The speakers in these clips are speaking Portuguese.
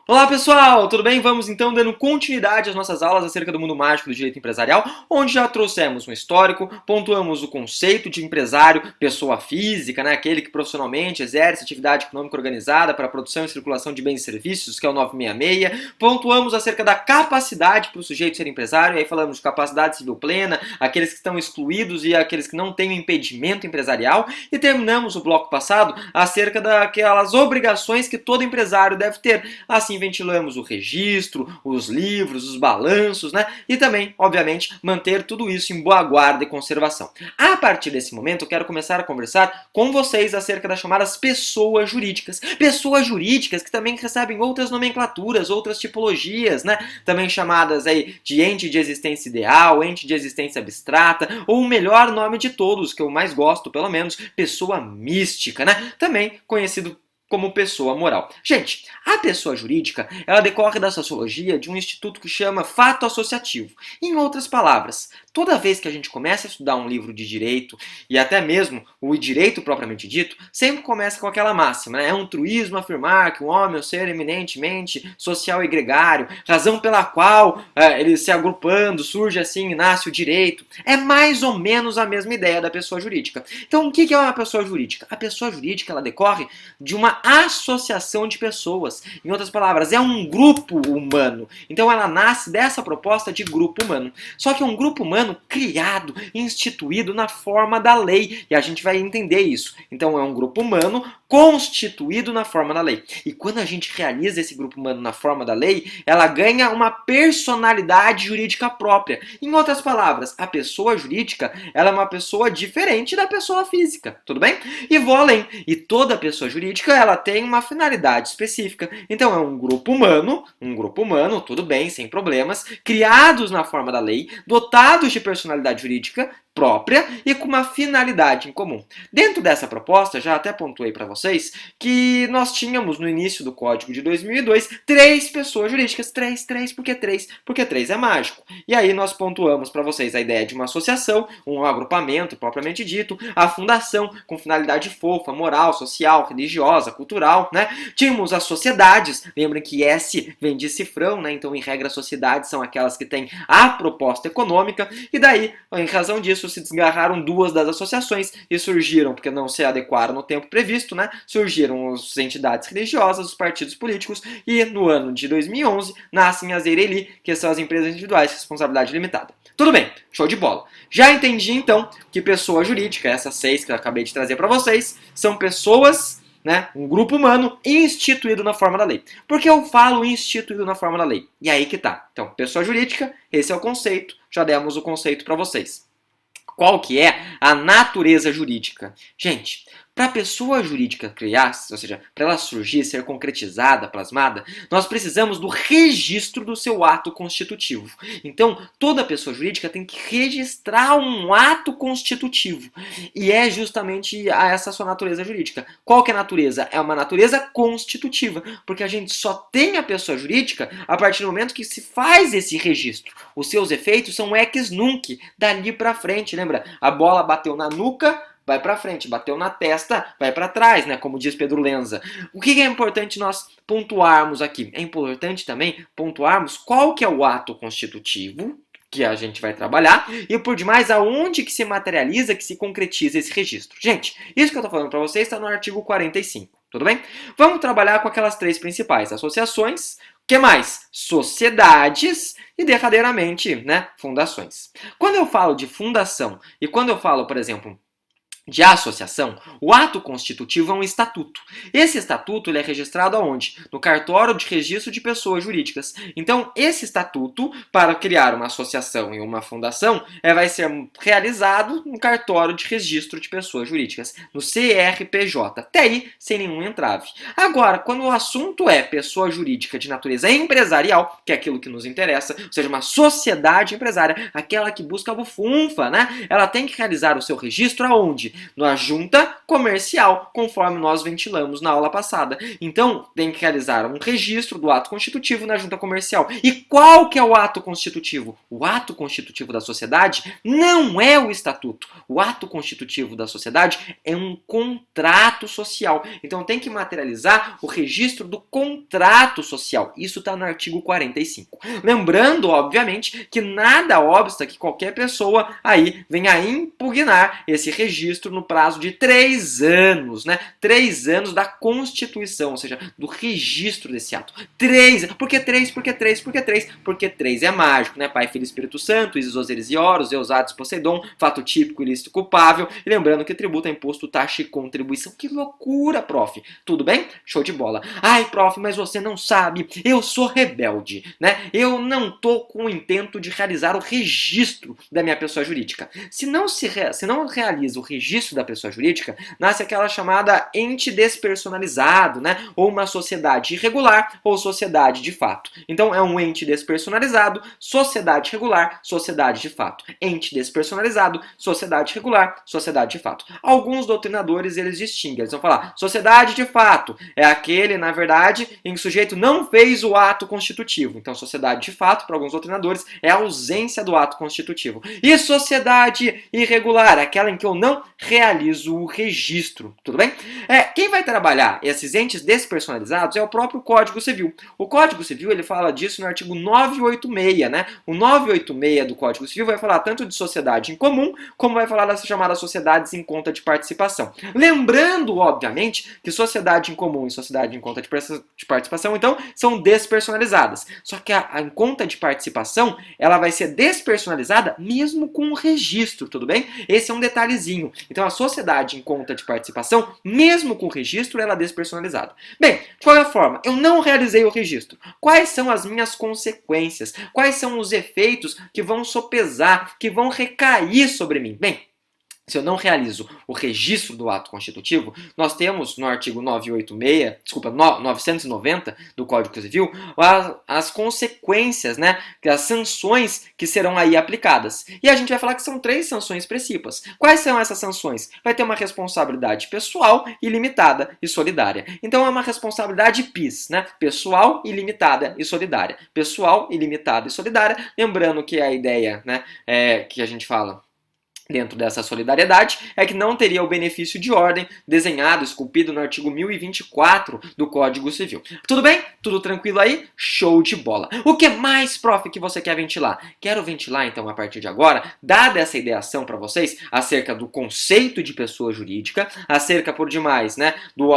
Olá pessoal, tudo bem? Vamos então dando continuidade às nossas aulas acerca do mundo mágico do direito empresarial, onde já trouxemos um histórico, pontuamos o conceito de empresário, pessoa física, né? Aquele que profissionalmente exerce atividade econômica organizada para a produção e circulação de bens e serviços, que é o 966, pontuamos acerca da capacidade para o sujeito ser empresário, e aí falamos de capacidade civil plena, aqueles que estão excluídos e aqueles que não têm um impedimento empresarial, e terminamos o bloco passado acerca daquelas obrigações que todo empresário deve ter. Assim ventilamos o registro, os livros, os balanços, né? E também, obviamente, manter tudo isso em boa guarda e conservação. A partir desse momento, eu quero começar a conversar com vocês acerca das chamadas pessoas jurídicas. Pessoas jurídicas que também recebem outras nomenclaturas, outras tipologias, né? Também chamadas aí de ente de existência ideal, ente de existência abstrata, ou o melhor nome de todos, que eu mais gosto, pelo menos, pessoa mística, né? Também conhecido como pessoa moral. Gente, a pessoa jurídica, ela decorre da sociologia de um instituto que chama fato associativo. Em outras palavras, toda vez que a gente começa a estudar um livro de direito, e até mesmo o direito propriamente dito, sempre começa com aquela máxima, né? É um truísmo afirmar que o homem é um ser eminentemente social e gregário, razão pela qual ele se agrupando, surge assim e nasce o direito. É mais ou menos a mesma ideia da pessoa jurídica. Então, o que é uma pessoa jurídica? A pessoa jurídica, ela decorre de uma associação de pessoas. Em outras palavras, é um grupo humano. Então ela nasce dessa proposta de grupo humano. Só que é um grupo humano criado, instituído na forma da lei. E a gente vai entender isso. Então é um grupo humano constituído na forma da lei. E quando a gente realiza esse grupo humano na forma da lei, ela ganha uma personalidade jurídica própria. Em outras palavras, a pessoa jurídica, ela é uma pessoa diferente da pessoa física. Tudo bem? E vou além. E toda pessoa jurídica, ela tem uma finalidade específica. Então é um grupo humano, tudo bem, sem problemas, criados na forma da lei, dotados de personalidade jurídica própria e com uma finalidade em comum. Dentro dessa proposta, já até pontuei para vocês que nós tínhamos no início do Código de 2002 três pessoas jurídicas. Três, por que três? Porque três é mágico. E aí nós pontuamos para vocês a ideia de uma associação, um agrupamento propriamente dito, a fundação com finalidade fofa, moral, social, religiosa, cultural, né? Tínhamos as sociedades, lembrem que S vem de cifrão, né? Então em regra sociedades são aquelas que têm a proposta econômica, e daí, em razão disso, se desgarraram duas das associações e surgiram, porque não se adequaram no tempo previsto, né? Surgiram as entidades religiosas, os partidos políticos, e no ano de 2011 nascem as EIRELI, que são as empresas individuais de responsabilidade limitada. Tudo bem, show de bola. Já entendi então que pessoa jurídica, essas seis que eu acabei de trazer para vocês, são pessoas, né, um grupo humano instituído na forma da lei. Por que eu falo instituído na forma da lei? E aí que tá. Então, pessoa jurídica, esse é o conceito, já demos o conceito para vocês. Qual que é a natureza jurídica? Gente, para a pessoa jurídica criar-se, ou seja, para ela surgir, ser concretizada, plasmada, nós precisamos do registro do seu ato constitutivo. Então, toda pessoa jurídica tem que registrar um ato constitutivo. E é justamente essa sua natureza jurídica. Qual que é a natureza? É uma natureza constitutiva, porque a gente só tem a pessoa jurídica a partir do momento que se faz esse registro. Os seus efeitos são ex nunc, dali para frente, lembra? A bola bateu na nuca, vai para frente, bateu na testa, vai para trás, né? Como diz Pedro Lenza. O que é importante nós pontuarmos aqui? É importante também pontuarmos qual que é o ato constitutivo que a gente vai trabalhar e, por demais, aonde que se materializa, que se concretiza esse registro. Gente, isso que eu estou falando para vocês está no artigo 45, tudo bem? Vamos trabalhar com aquelas três principais: associações, o que mais? Sociedades e, derradeiramente, né, fundações. Quando eu falo de fundação e quando eu falo, por exemplo, de associação, o ato constitutivo é um estatuto. Esse estatuto ele é registrado aonde? No cartório de registro de pessoas jurídicas. Então, esse estatuto, para criar uma associação e uma fundação, vai ser realizado no cartório de registro de pessoas jurídicas, no CRPJ. Até aí, sem nenhum entrave. Agora, quando o assunto é pessoa jurídica de natureza empresarial, que é aquilo que nos interessa, ou seja, uma sociedade empresária, aquela que busca a bufunfa, né? Ela tem que realizar o seu registro aonde? Na junta comercial, conforme nós ventilamos na aula passada. Então, tem que realizar um registro do ato constitutivo na junta comercial. E qual que é o ato constitutivo? O ato constitutivo da sociedade não é o estatuto. O ato constitutivo da sociedade é um contrato social. Então, tem que materializar o registro do contrato social. Isso está no artigo 45. Lembrando, obviamente, que nada obsta que qualquer pessoa aí venha impugnar esse registro no prazo de 3 anos, né? 3 anos da Constituição, ou seja, do registro desse ato. 3. Por que 3? Por que 3? Por que 3? Porque 3 é mágico, né? Pai, Filho e Espírito Santo, Isis, Osiris e Horus, Eusates, Poseidon, fato típico, ilícito, culpável. E lembrando que tributo é imposto, taxa e contribuição. Que loucura, prof. Tudo bem? Show de bola. Ai, prof, mas você não sabe. Eu sou rebelde, né? Eu não tô com o intento de realizar o registro da minha pessoa jurídica. Se não realiza o registro da pessoa jurídica, nasce aquela chamada ente despersonalizado, né? Ou uma sociedade irregular ou sociedade de fato. Então é um ente despersonalizado, sociedade regular, sociedade de fato. Ente despersonalizado, sociedade regular, sociedade de fato. Alguns doutrinadores eles distinguem, eles vão falar sociedade de fato é aquele, na verdade, em que o sujeito não fez o ato constitutivo. Então sociedade de fato, para alguns doutrinadores, é a ausência do ato constitutivo. E sociedade irregular, aquela em que eu não realizo o registro, tudo bem? Quem vai trabalhar esses entes despersonalizados é o próprio Código Civil. O Código Civil ele fala disso no artigo 986, né? O 986 do Código Civil vai falar tanto de sociedade em comum, como vai falar das chamadas sociedades em conta de participação. Lembrando, obviamente, que sociedade em comum e sociedade em conta de participação, então, são despersonalizadas. Só que a em conta de participação, ela vai ser despersonalizada mesmo com o registro, tudo bem? Esse é um detalhezinho. Então, a sociedade em conta de participação, mesmo com o registro, ela é despersonalizada. Bem, de qualquer forma, eu não realizei o registro. Quais são as minhas consequências? Quais são os efeitos que vão sopesar, que vão recair sobre mim? Bem, se eu não realizo o registro do ato constitutivo, nós temos no artigo 990 do Código Civil as consequências, né, as sanções que serão aí aplicadas. E a gente vai falar que são 3 sanções expressivas. Quais são essas sanções? Vai ter uma responsabilidade pessoal, ilimitada e solidária. Então é uma responsabilidade PIS, né, pessoal, ilimitada e solidária. Pessoal, ilimitada e solidária. Lembrando que a ideia, né, que a gente fala dentro dessa solidariedade, é que não teria o benefício de ordem desenhado, esculpido no artigo 1024 do Código Civil. Tudo bem? Tudo tranquilo aí? Show de bola! O que mais, prof, que você quer ventilar? Quero ventilar, então, a partir de agora, dada essa ideação para vocês, acerca do conceito de pessoa jurídica, acerca, por demais, né, do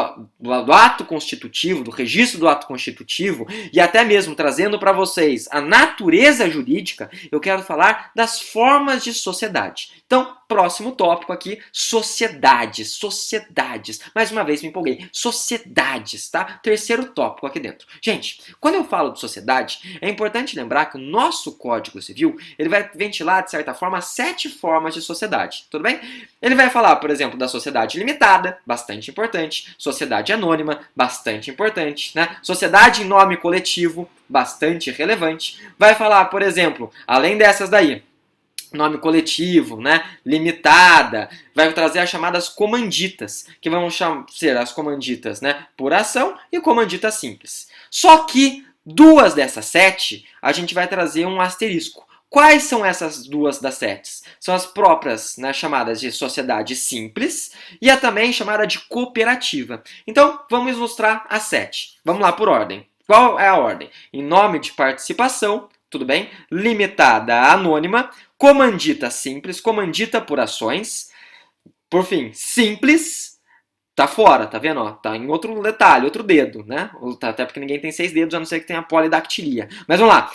ato constitutivo, do registro do ato constitutivo, e até mesmo trazendo para vocês a natureza jurídica, eu quero falar das formas de sociedade. Então, próximo tópico aqui, sociedades. Sociedades. Mais uma vez me empolguei. Sociedades, tá? Terceiro tópico aqui dentro. Gente, quando eu falo de sociedade, é importante lembrar que o nosso Código Civil, ele vai ventilar, de certa forma, 7 formas de sociedade. Tudo bem? Ele vai falar, por exemplo, da sociedade limitada, bastante importante. Sociedade anônima, bastante importante, né? Sociedade em nome coletivo, bastante relevante. Vai falar, por exemplo, além dessas daí, nome coletivo, né, limitada, vai trazer as chamadas comanditas, que vão ser as comanditas, né, por ação e comandita simples. Só que 2 dessas 7, a gente vai trazer um asterisco. Quais são essas 2 das 7? São as próprias, né, chamadas de sociedade simples e a também chamada de cooperativa. Então, vamos ilustrar as 7. Vamos lá por ordem. Qual é a ordem? Em nome de participação, tudo bem? Limitada anônima, comandita simples, comandita por ações, por fim, simples, tá fora, tá vendo? Ó, tá em outro detalhe, outro dedo, né? Até porque ninguém tem 6 dedos, a não ser que tenha polidactilia. Mas vamos lá.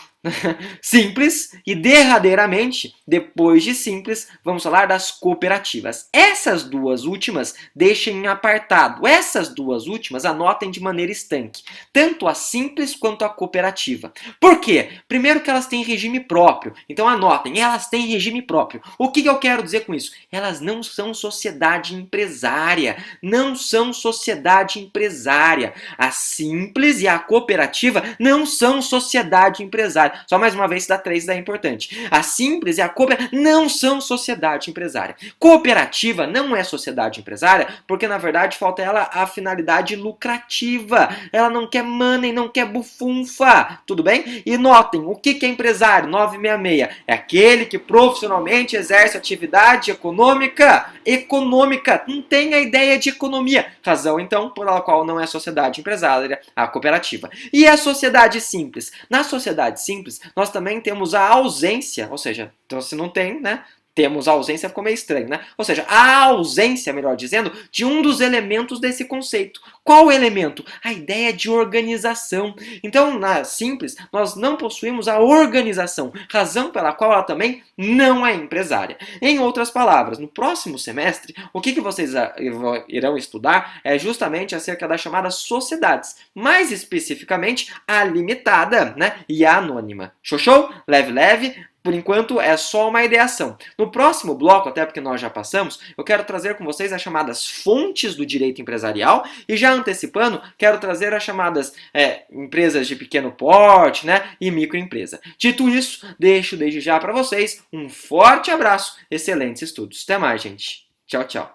Simples e derradeiramente, depois de simples, vamos falar das cooperativas. Essas 2 últimas deixem em apartado. Essas 2 últimas anotem de maneira estanque, tanto a simples quanto a cooperativa. Por quê? Primeiro que elas têm regime próprio. Então anotem, elas têm regime próprio. O que eu quero dizer com isso? Elas não são sociedade empresária. Não são sociedade empresária. A simples e a cooperativa não são sociedade empresária. tá? Só mais uma vez, se dá 3 é importante. A Simples e a Cooperativa não são sociedade empresária. Cooperativa não é sociedade empresária porque, na verdade, falta ela a finalidade lucrativa. Ela não quer money, não quer bufunfa, tudo bem? E notem, o que é empresário? 966. É aquele que profissionalmente exerce atividade econômica. Não tem a ideia de economia. Razão, então, pela qual não é sociedade empresária, a cooperativa. E a sociedade simples? Na sociedade simples, nós também temos a ausência, ou seja, então se não tem, né? Temos a ausência, ficou meio estranho, né? Ou seja, a ausência, melhor dizendo, de um dos elementos desse conceito. Qual elemento? A ideia de organização. Então, na Simples, nós não possuímos a organização, razão pela qual ela também não é empresária. Em outras palavras, no próximo semestre, o que vocês irão estudar é justamente acerca das chamadas sociedades, mais especificamente a limitada, né, e a anônima. Show? Leve, leve. Por enquanto, é só uma ideação. No próximo bloco, até porque nós já passamos, eu quero trazer com vocês as chamadas fontes do direito empresarial e já antecipando, quero trazer as chamadas empresas de pequeno porte, né, e microempresa. Dito isso, deixo desde já para vocês um forte abraço, excelentes estudos. Até mais, gente. Tchau, tchau.